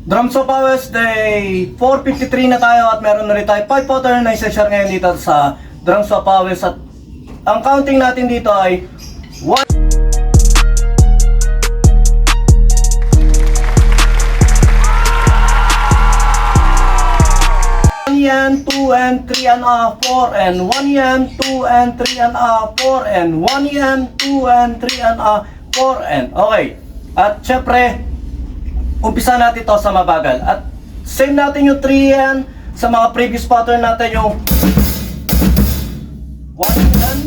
Drums of Powers Day 453 na tayo at meron na rin tayo 5 pattern na isa-share ngayon dito sa Drums of Powers at ang counting natin dito ay 1 yan, 2 and 3 and 4 and 1 yan, 2 and 3 and 4 and 1 yan, 2 and 3 and 4 and okay. At syempre umpisa natin to sa mabagal at same natin yung 3 yan sa mga previous pattern natin yung 1 yan,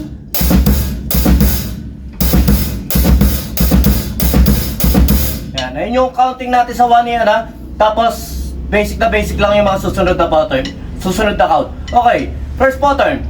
yan, ayun yung counting natin sa 1 yan ha. Tapos basic na basic lang yung mga susunod na pattern, susunod na count. Okay, first pattern.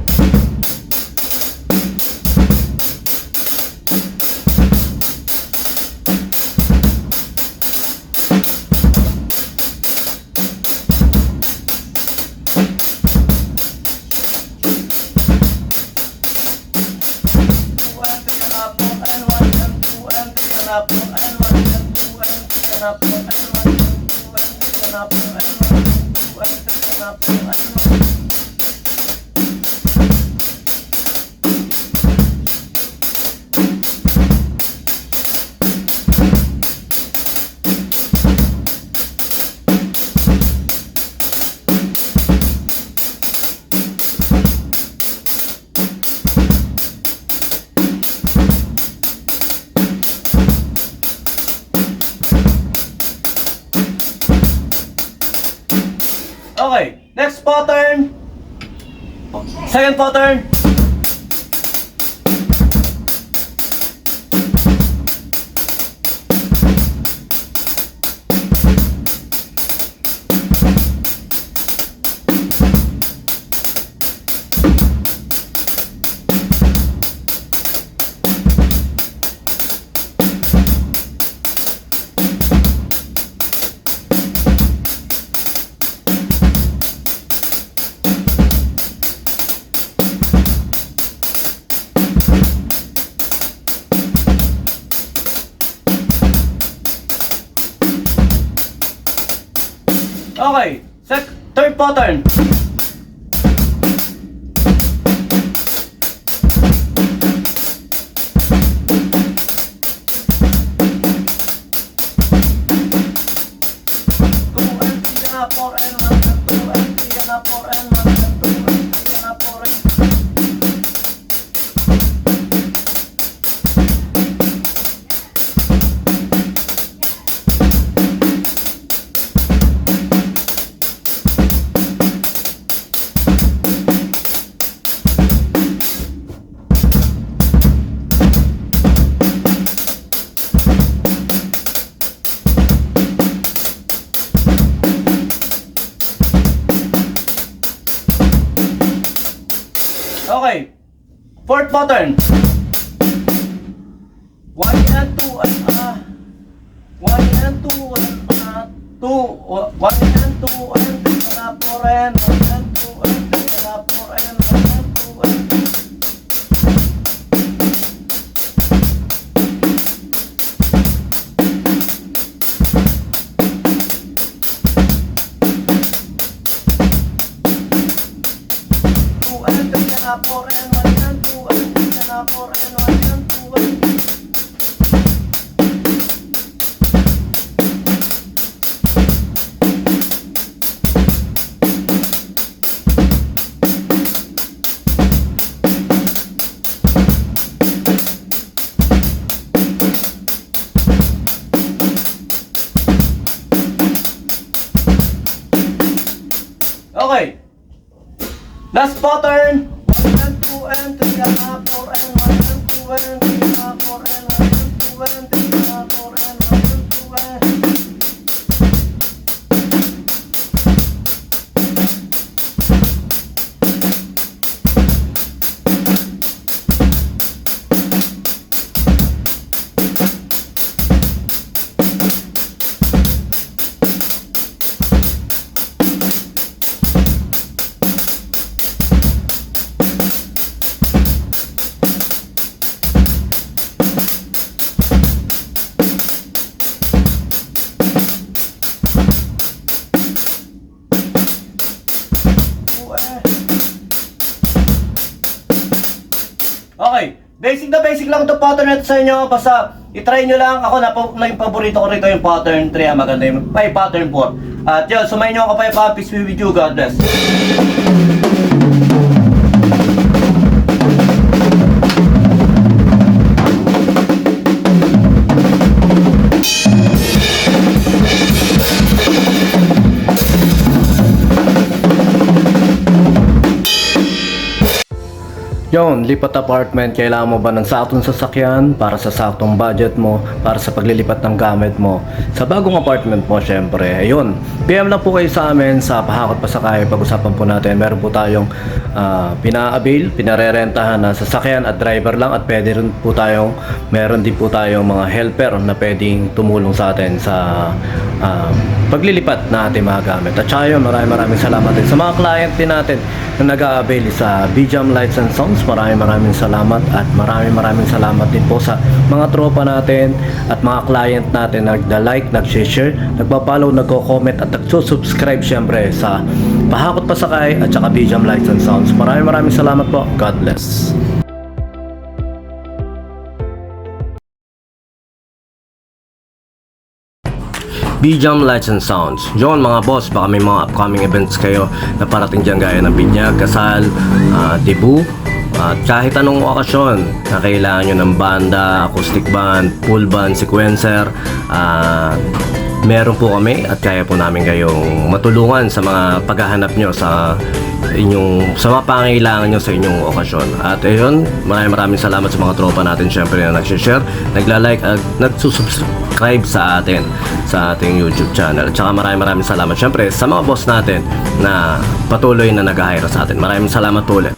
Okay, next pattern. Second pattern. Okay, third pattern. Okay, fourth pattern. 1 and 2 and 1 and 2 and 2 1 and 2 and 3 and 4 and 1 and 2 and 3 and 4 and 1 and 2 and 4 and 1 and 2 and 3 and 4 and 1 and 2 and okay. Last pattern. 1 and 2 and 3 and 4 and 1 and 2 and 3 and 4 and 1 and 2 and 3 and 4 and 1 and 2 and Basic na basic lang ito pattern natin sa inyo. Basta itry nyo lang. Ako na yung paborito ko rito yung pattern 3. Maganda yung pattern 4. At yun, sumayin nyo ako pa. Peace be with you. God bless. Yon, lipat apartment, kailangan mo ba ng saktong sasakyan para sa saktong budget mo, para sa paglilipat ng gamit mo? Sa bagong apartment mo, syempre, ayun. PM lang po kayo sa amin sa Pahakot Pasakay. Pag-usapan po natin, meron po tayong pina-avail, pinarerentahan na sasakyan at driver lang, at pwede rin po tayong, meron din po tayong mga helper na pwedeng tumulong sa atin sa paglilipat na ating mga gamit. At saka yun, maraming salamat din sa mga client din natin na nag-a-avail sa BJAM Lights and Sounds. Maraming salamat, at maraming salamat din po sa mga tropa natin at mga client natin na nagda-like, nag-share, nagpa-follow, nagko-comment at nagsusubscribe syempre sa Pahakot Pasakay at saka BJAM Lights and Sounds. Maraming salamat po. God bless. BJAM Lights and Sounds. Yun mga boss, baka may mga upcoming events kayo na parating dyan gaya ng binyag, kasal, debut, at kahit anong okasyon na kailangan nyo ng banda, acoustic band, full band, sequencer, meron po kami at kaya po namin kayong matulungan sa mga paghahanap nyo sa mga pangailangan nyo sa inyong okasyon. At ayun, maraming salamat sa mga tropa natin syempre na nag-share, nagla-like at nagsusubscribe sa atin sa ating YouTube channel. At saka maraming salamat syempre sa mga boss natin na patuloy na nag-hire sa atin. Maraming salamat po ulit.